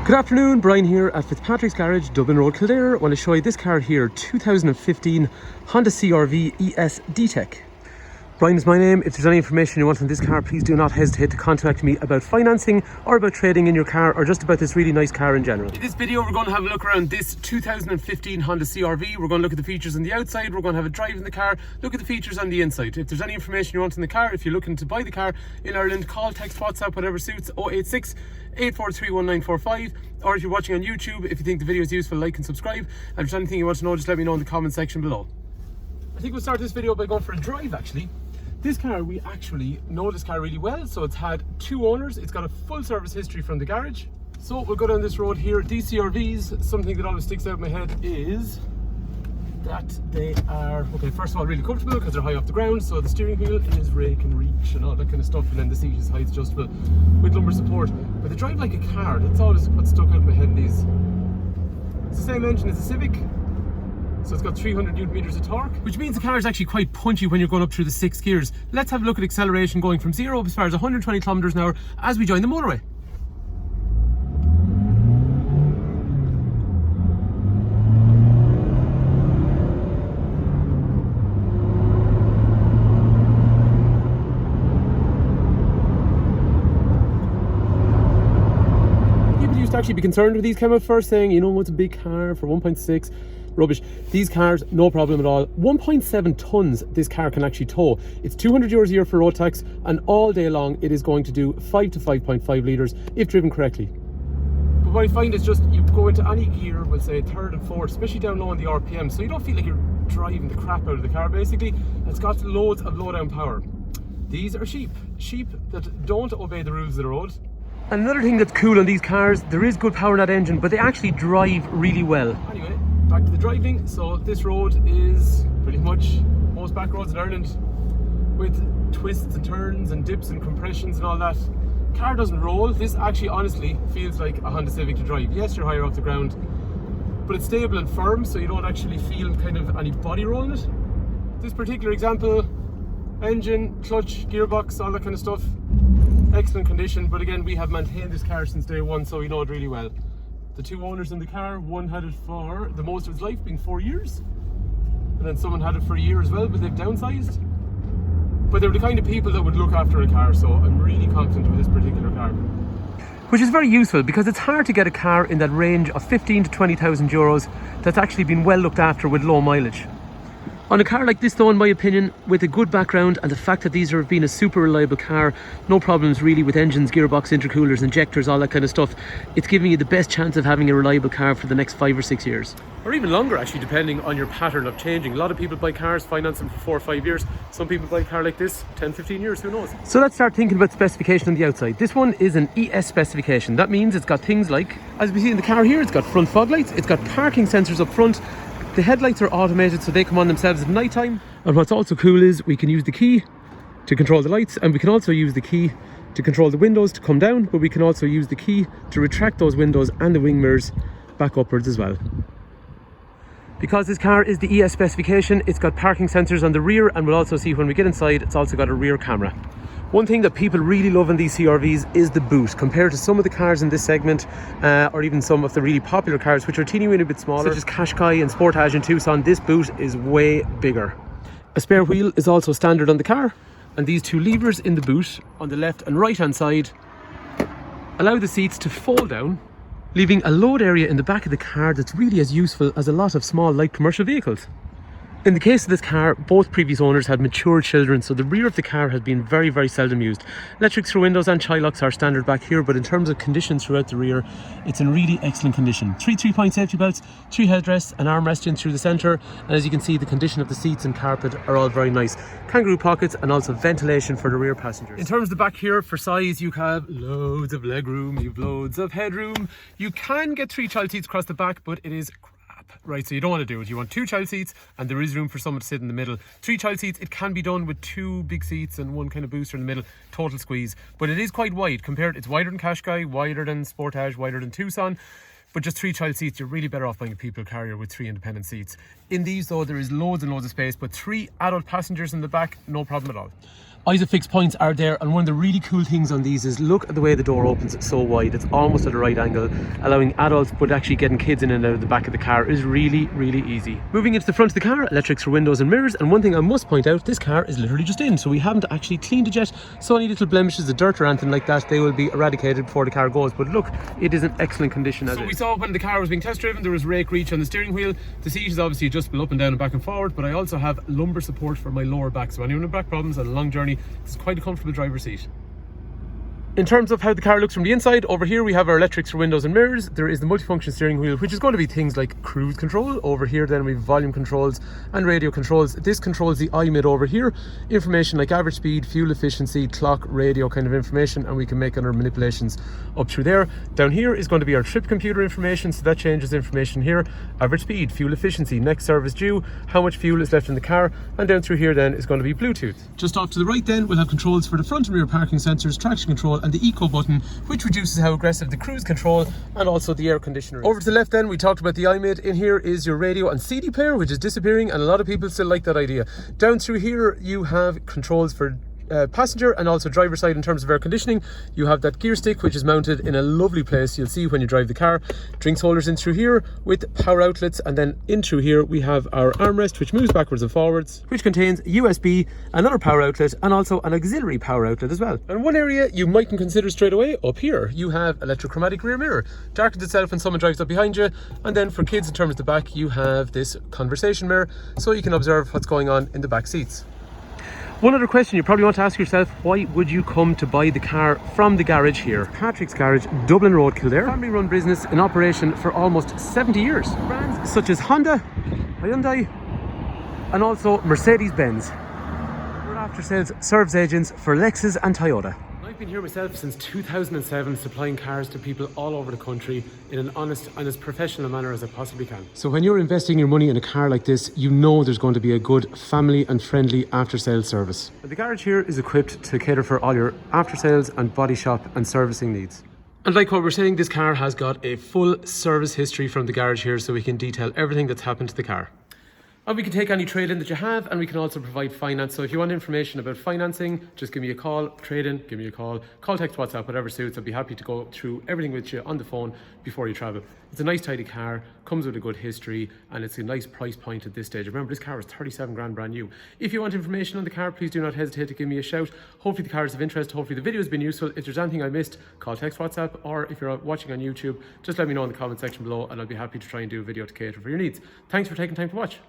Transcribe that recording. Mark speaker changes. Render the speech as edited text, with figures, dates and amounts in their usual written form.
Speaker 1: Good afternoon, Brian here at Fitzpatrick's Garage, Dublin Road, Kildare. I want to show you this car here, 2015 Honda CRV ES DTEC. Brian is my name. If there's any information you want on this car, please do not hesitate to contact me about financing or about trading in your car or just about this really nice car in general. In this video, we're going to have a look around this 2015 Honda CRV. We're going to look at the features on the outside. We're going to have a drive in the car, look at the features on the inside. If there's any information you want in the car, if you're looking to buy the car in Ireland, call, text, WhatsApp, whatever suits, 086 843 1945. Or if you're watching on YouTube, if you think the video is useful, like and subscribe. And if there's anything you want to know, just let me know in the comment section below. I think we'll start this video by going for a drive actually. This car, we actually know this car really well. So it's had 2 owners. It's got a full service history from the garage. So we'll go down this road here. These CRVs, something that always sticks out in my head is that they are, okay, first of all, really comfortable because they're high off the ground. So the steering wheel is rake and reach and all that kind of stuff. And then the seat is height adjustable with lumbar support. But they drive like a car. That's always what stuck out in my head in these. It's the same engine as the Civic. So it's got 300 newton meters of torque, which means the car is actually quite punchy when you're going up through the 6 gears. Let's have a look at acceleration going from 0 as far as 120 kilometers an hour as we join the motorway. People used to actually be concerned with these came out first, saying, you know, it's a big car for 1.6. Rubbish. These cars, no problem at all. 1.7 tons this car can actually tow. It's 200 euros a year for road tax, and all day long it is going to do 5 to 5.5 litres if driven correctly. But what I find is just you go into any gear, we'll say 3rd and 4th, especially down low on the RPM, so you don't feel like you're driving the crap out of the car basically. It's got loads of low down power. These are sheep that don't obey the rules of the road. Another thing that's cool on these cars, there is good power in that engine, but they actually drive really well. Anyway, back to the driving. So this road is pretty much most back roads in Ireland with twists and turns and dips and compressions and all that. Car doesn't roll. This actually honestly feels like a Honda Civic to drive. Yes, you're higher off the ground, but it's stable and firm, so you don't actually feel kind of any body roll in it. This particular example, engine, clutch, gearbox, all that kind of stuff, excellent condition. But again, we have maintained this car since day one, so we know it really well. The 2 owners in the car, one had it for the most of its life, being 4 years, and then someone had it for a year as well, but they've downsized. But they're the kind of people that would look after a car, so I'm really confident with this particular car. Which is very useful because it's hard to get a car in that range of 15 to 20,000 euros that's actually been well looked after with low mileage. On a car like this though, in my opinion, with a good background and the fact that these have been a super reliable car, no problems really with engines, gearbox, intercoolers, injectors, all that kind of stuff, it's giving you the best chance of having a reliable car for the next 5 or 6 years. Or even longer actually, depending on your pattern of changing. A lot of people buy cars, finance them for 4 or 5 years. Some people buy a car like this, 10, 15 years, who knows? So let's start thinking about specification on the outside. This one is an ES specification. That means it's got things like, as we see in the car here, it's got front fog lights, it's got parking sensors up front. The headlights are automated, so they come on themselves at night time. And what's also cool is we can use the key to control the lights, and we can also use the key to control the windows to come down, but we can also use the key to retract those windows and the wing mirrors back upwards as well. Because this car is the ES specification, it's got parking sensors on the rear, and we'll also see when we get inside, it's also got a rear camera. One thing that people really love in these CRVs is the boot. Compared to some of the cars in this segment, or even some of the really popular cars, which are teeny weeny bit smaller, such as Qashqai and Sportage and Tucson, this boot is way bigger. A spare wheel is also standard on the car, and these 2 levers in the boot on the left and right hand side allow the seats to fold down, leaving a load area in the back of the car that's really as useful as a lot of small light commercial vehicles. In the case of this car, both previous owners had mature children, so the rear of the car has been very, very seldom used. Electric through windows and child locks are standard back here, but in terms of condition throughout the rear, it's in really excellent condition. 3 3-point safety belts, 3 headrests, an armrest in through the centre, and as you can see, the condition of the seats and carpet are all very nice. Kangaroo pockets and also ventilation for the rear passengers. In terms of the back here, for size, you have loads of legroom, you've loads of headroom. You can get 3 child seats across the back, but it is right, so you don't want to do it. You want 2 child seats, and there is room for someone to sit in the middle. 3 child seats, it can be done with 2 big seats and 1 kind of booster in the middle, total squeeze. But it is quite wide compared, it's wider than Qashqai, wider than Sportage, wider than Tucson. But just 3 child seats, you're really better off buying a people carrier with 3 independent seats. In these though, there is loads and loads of space, but 3 adult passengers in the back, no problem at all. Isofix points are there, and one of the really cool things on these is look at the way the door opens so wide. It's almost at a right angle, allowing adults, but actually getting kids in and out of the back of the car is really, really easy. Moving into the front of the car, electrics for windows and mirrors, and one thing I must point out, this car is literally just in, so we haven't actually cleaned it yet, so any little blemishes of dirt or anything like that, they will be eradicated before the car goes, but look, it is in excellent condition as it is. So we saw when the car was being test driven, there was rake reach on the steering wheel. The seat is obviously adjustable up and down and back and forward, but I also have lumbar support for my lower back, so anyone with back problems on a long journey, it's quite a comfortable driver's seat. In terms of how the car looks from the inside, over here we have our electrics for windows and mirrors. There is the multifunction steering wheel, which is going to be things like cruise control. Over here then we have volume controls and radio controls. This controls the iMid over here. Information like average speed, fuel efficiency, clock, radio kind of information, and we can make other manipulations up through there. Down here is going to be our trip computer information, so that changes information here. Average speed, fuel efficiency, next service due, how much fuel is left in the car, and down through here then is going to be Bluetooth. Just off to the right then we'll have controls for the front and rear parking sensors, traction control, and the eco button, which reduces how aggressive the cruise control and also the air conditioner is. Over to the left then we talked about the iMid. In here is your radio and CD player, which is disappearing, and a lot of people still like that idea. Down through here you have controls for passenger and also driver side in terms of air conditioning. You have that gear stick, which is mounted in a lovely place, you'll see when you drive the car. Drinks holders in through here with power outlets, and then in through here we have our armrest, which moves backwards and forwards, which contains USB, another power outlet, and also an auxiliary power outlet as well. And one area you mightn't consider straight away, up here you have electrochromatic rear mirror, darkens itself when someone drives up behind you. And then for kids in terms of the back, you have this conversation mirror, so you can observe what's going on in the back seats. One other question you probably want to ask yourself, why would you come to buy the car from the garage here? Patrick's Garage, Dublin Road, Kildare. Family run business in operation for almost 70 years. Brands such as Honda, Hyundai, and also Mercedes-Benz. We're after sales service agents for Lexus and Toyota. I've been here myself since 2007, supplying cars to people all over the country in an honest and as professional a manner as I possibly can. So when you're investing your money in a car like this, you know there's going to be a good family and friendly after-sales service. The garage here is equipped to cater for all your after-sales and body shop and servicing needs. And like what we're saying, this car has got a full service history from the garage here, so we can detail everything that's happened to the car. And we can take any trade-in that you have, and we can also provide finance. So if you want information about financing, just give me a call. Trade-in, give me a call. Call, text, WhatsApp, whatever suits. I'd be happy to go through everything with you on the phone before you travel. It's a nice, tidy car, comes with a good history, and it's a nice price point at this stage. Remember, this car is 37 grand brand new. If you want information on the car, please do not hesitate to give me a shout. Hopefully the car is of interest. Hopefully the video has been useful. If there's anything I missed, call, text, WhatsApp, or if you're watching on YouTube, just let me know in the comment section below, and I'll be happy to try and do a video to cater for your needs. Thanks for taking time to watch.